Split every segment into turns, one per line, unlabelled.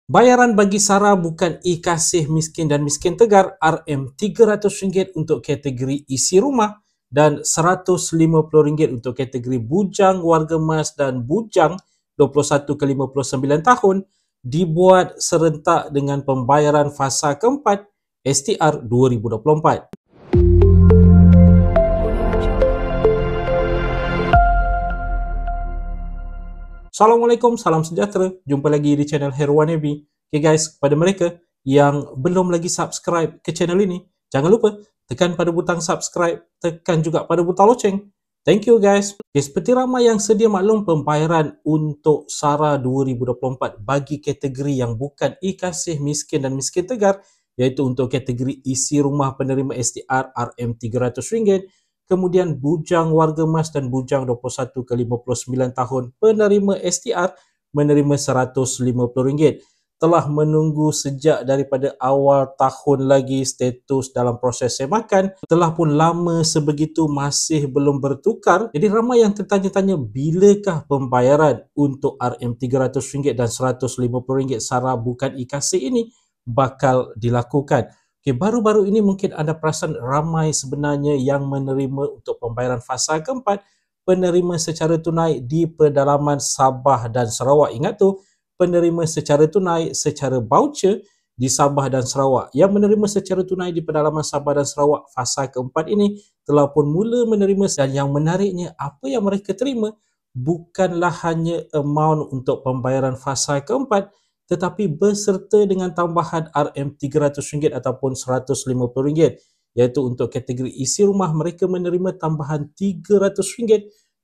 Bayaran bagi SARA bukan e-Kasih Miskin dan Miskin Tegar RM300 untuk kategori isi rumah dan RM150 untuk kategori bujang warga emas dan bujang 21 ke 59 tahun dibuat serentak dengan pembayaran fasa keempat STR 2024. Assalamualaikum, salam sejahtera. Jumpa lagi di channel Herwan Nabi. Okay guys, kepada mereka yang belum lagi subscribe ke channel ini, jangan lupa tekan pada butang subscribe, tekan juga pada butang loceng. Thank you guys. Okay, seperti ramai yang sedia maklum, pembayaran untuk SARA 2024 bagi kategori yang bukan e-Kasih Miskin dan Miskin Tegar, iaitu untuk kategori isi rumah penerima STR RM300, kemudian bujang warga emas dan bujang 21 ke 59 tahun penerima STR menerima RM150. Telah menunggu sejak daripada awal tahun lagi status dalam proses semakan, telah pun lama sebegitu masih belum bertukar. Jadi ramai yang tertanya-tanya bilakah pembayaran untuk RM300 dan RM150 SARA bukan e-Kasih ini bakal dilakukan. Okay, baru-baru ini mungkin anda perasan ramai sebenarnya yang menerima untuk pembayaran fasa keempat penerima secara tunai di pedalaman Sabah dan Sarawak. Ingat tu, penerima secara tunai secara voucher di Sabah dan Sarawak. Yang menerima secara tunai di pedalaman Sabah dan Sarawak fasa keempat ini telah pun mula menerima, dan yang menariknya apa yang mereka terima bukanlah hanya amount untuk pembayaran fasa keempat, tetapi berserta dengan tambahan RM300 ataupun RM150, iaitu untuk kategori isi rumah mereka menerima tambahan RM300,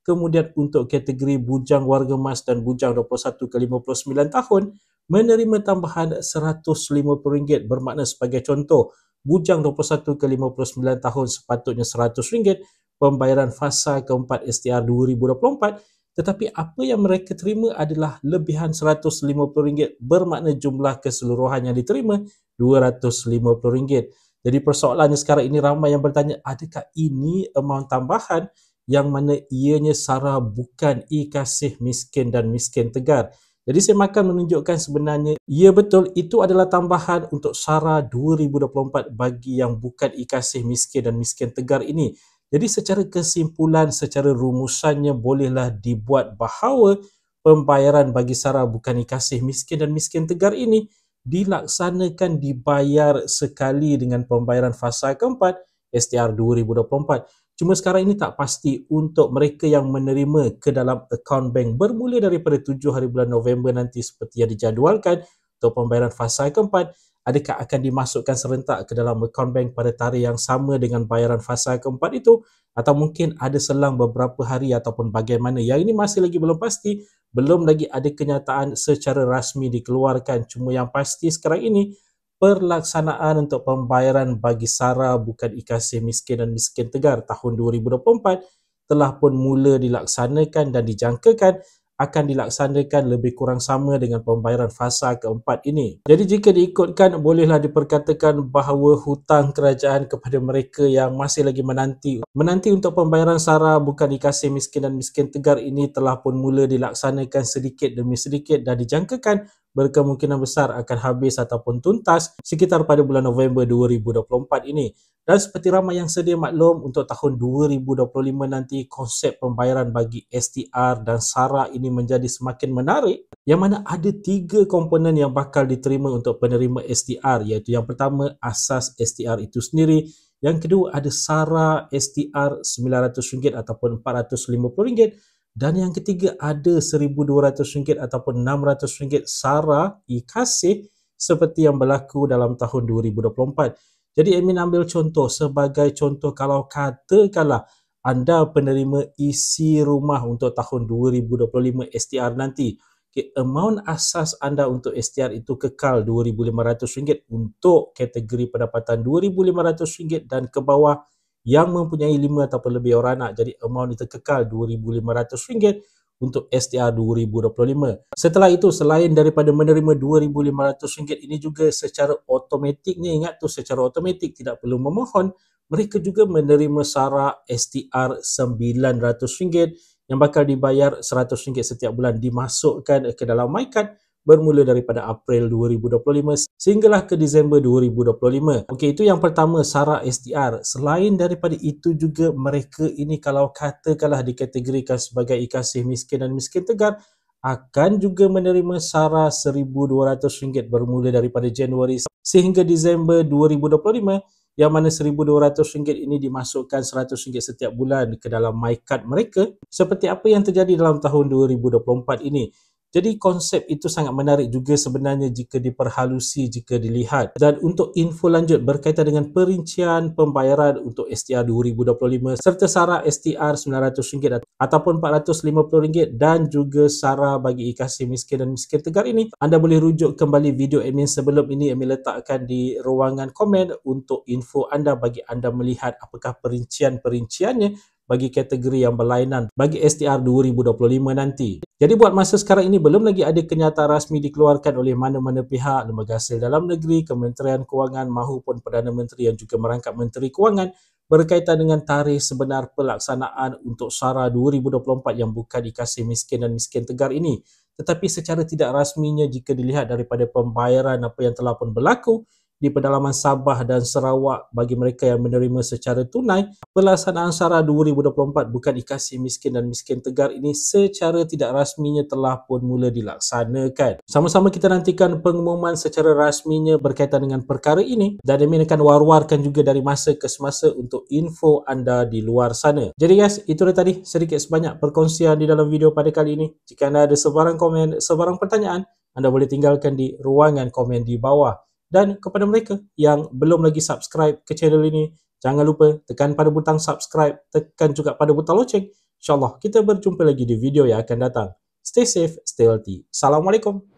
kemudian untuk kategori bujang warga emas dan bujang 21 ke 59 tahun menerima tambahan RM150. Bermakna sebagai contoh, bujang 21 ke 59 tahun sepatutnya RM100 pembayaran fasa keempat STR 2024, tetapi apa yang mereka terima adalah lebihan RM150, bermakna jumlah keseluruhan yang diterima RM250. Jadi persoalannya sekarang ini ramai yang bertanya, adakah ini amount tambahan yang mana ianya SARA bukan e-Kasih Miskin dan Miskin Tegar? Jadi saya makan menunjukkan sebenarnya ya betul, itu adalah tambahan untuk SARA 2024 bagi yang bukan e-Kasih Miskin dan Miskin Tegar ini. Jadi secara kesimpulan, secara rumusannya bolehlah dibuat bahawa pembayaran bagi SARA bukan e-Kasih Miskin dan Miskin Tegar ini dilaksanakan dibayar sekali dengan pembayaran fasa keempat STR 2024. Cuma sekarang ini tak pasti untuk mereka yang menerima ke dalam akaun bank bermula daripada 7 hari bulan November nanti seperti yang dijadualkan untuk pembayaran fasa keempat, adakah akan dimasukkan serentak ke dalam akaun bank pada tarikh yang sama dengan bayaran fasa keempat itu, atau mungkin ada selang beberapa hari ataupun bagaimana. Yang ini masih lagi belum pasti, belum lagi ada kenyataan secara rasmi dikeluarkan. Cuma yang pasti sekarang ini, pelaksanaan untuk pembayaran bagi SARA bukan e-Kasih Miskin dan Miskin Tegar tahun 2024 telah pun mula dilaksanakan dan dijangkakan akan dilaksanakan lebih kurang sama dengan pembayaran fasa keempat ini. Jadi jika diikutkan, bolehlah diperkatakan bahawa hutang kerajaan kepada mereka yang masih lagi menanti untuk pembayaran SARA bukan e-Kasih Miskin dan Miskin Tegar ini telah pun mula dilaksanakan sedikit demi sedikit dan dijangkakan berkemungkinan besar akan habis ataupun tuntas sekitar pada bulan November 2024 ini. Dan seperti ramai yang sedia maklum, untuk tahun 2025 nanti konsep pembayaran bagi STR dan SARA ini menjadi semakin menarik, yang mana ada 3 komponen yang bakal diterima untuk penerima STR, iaitu yang pertama asas STR itu sendiri, yang kedua ada SARA STR RM900 ataupun RM450, dan yang ketiga ada RM1,200 ataupun RM600 SARA e-Kasih seperti yang berlaku dalam tahun 2024. Jadi admin ambil contoh, sebagai contoh, kalau katakanlah anda penerima isi rumah untuk tahun 2025 STR nanti, okay, amount asas anda untuk STR itu kekal RM2,500 untuk kategori pendapatan RM2,500 dan ke bawah yang mempunyai 5 ataupun lebih orang anak. Jadi amount itu kekal RM2,500 untuk STR 2025. Setelah itu, selain daripada menerima RM2,500 ini juga secara automatiknya, ingat tu, secara automatik tidak perlu memohon, mereka juga menerima SARA STR RM900 yang bakal dibayar RM100 setiap bulan, dimasukkan ke dalam MyCard bermula daripada April 2025 sehinggalah ke Disember 2025. Okey, itu yang pertama, SARA STR. Selain daripada itu juga, mereka ini kalau katakanlah dikategorikan sebagai iKasih Miskin dan Miskin Tegar, akan juga menerima SARA RM1,200 bermula daripada Januari sehingga Disember 2025, yang mana RM1,200 ini dimasukkan RM100 setiap bulan ke dalam MyCard mereka, seperti apa yang terjadi dalam tahun 2024 ini. Jadi konsep itu sangat menarik juga sebenarnya jika diperhalusi, jika dilihat. Dan untuk info lanjut berkaitan dengan perincian pembayaran untuk STR 2025 serta SARA STR RM900 ataupun RM450 dan juga SARA bagi iKasih Miskin dan Miskin Tegar ini, anda boleh rujuk kembali video admin sebelum ini. Admin letakkan di ruangan komen untuk info anda, bagi anda melihat apakah perincian-perinciannya bagi kategori yang berlainan bagi STR 2025 nanti. Jadi buat masa sekarang ini belum lagi ada kenyataan rasmi dikeluarkan oleh mana-mana pihak, lembaga hasil dalam negeri, Kementerian Kewangan mahupun Perdana Menteri yang juga merangkap Menteri Kewangan berkaitan dengan tarikh sebenar pelaksanaan untuk SARA 2024 yang bukan iKasih Miskin dan Miskin Tegar ini. Tetapi secara tidak rasminya, jika dilihat daripada pembayaran apa yang telah pun berlaku di pedalaman Sabah dan Sarawak bagi mereka yang menerima secara tunai, pelaksanaan SARA 2024 bukan iKasih Miskin dan Miskin Tegar ini secara tidak rasminya telah pun mula dilaksanakan. Sama-sama kita nantikan pengumuman secara rasminya berkaitan dengan perkara ini, dan admin akan war-warkan juga dari masa ke semasa untuk info anda di luar sana. Jadi guys, itu dia tadi sedikit sebanyak perkongsian di dalam video pada kali ini. Jika anda ada sebarang komen, sebarang pertanyaan, anda boleh tinggalkan di ruangan komen di bawah. Dan kepada mereka yang belum lagi subscribe ke channel ini, jangan lupa tekan pada butang subscribe, tekan juga pada butang loceng. InsyaAllah kita berjumpa lagi di video yang akan datang. Stay safe, stay healthy. Assalamualaikum.